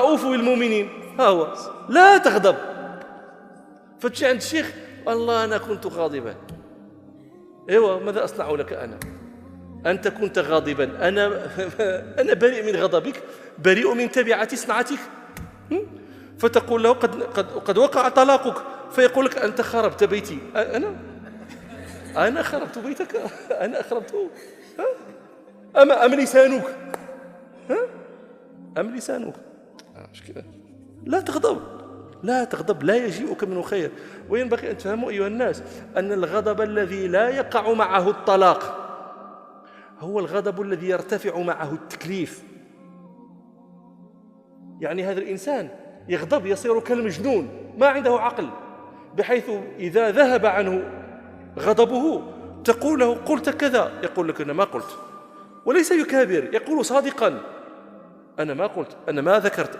رؤوف بالمؤمنين، ها هو لا تغضب. فتجي عند الشيخ والله أنا كنت غاضبا. ايوه ماذا أصنع لك أنا؟ أنت كنت غاضبا، أنا بريء من غضبك، بريء من تبعة صنعتك. فتقول له قد وقع طلاقك، فيقول لك أنت خربت بيتي. أنا خربت بيتك؟ أنا أخربته؟ أم لسانك؟ أم لسانك؟ مشكلة. لا تغضب، لا تغضب، لا يجيئك منه خير. وينبغي أن تفهموا أيها الناس أن الغضب الذي لا يقع معه الطلاق هو الغضب الذي يرتفع معه التكليف. يعني هذا الإنسان يغضب يصير كالمجنون، ما عنده عقل، بحيث إذا ذهب عنه غضبه تقول له قلت كذا، يقول لك أنا ما قلت، وليس يكابر، يقول صادقا أنا ما قلت، أنا ما ذكرت.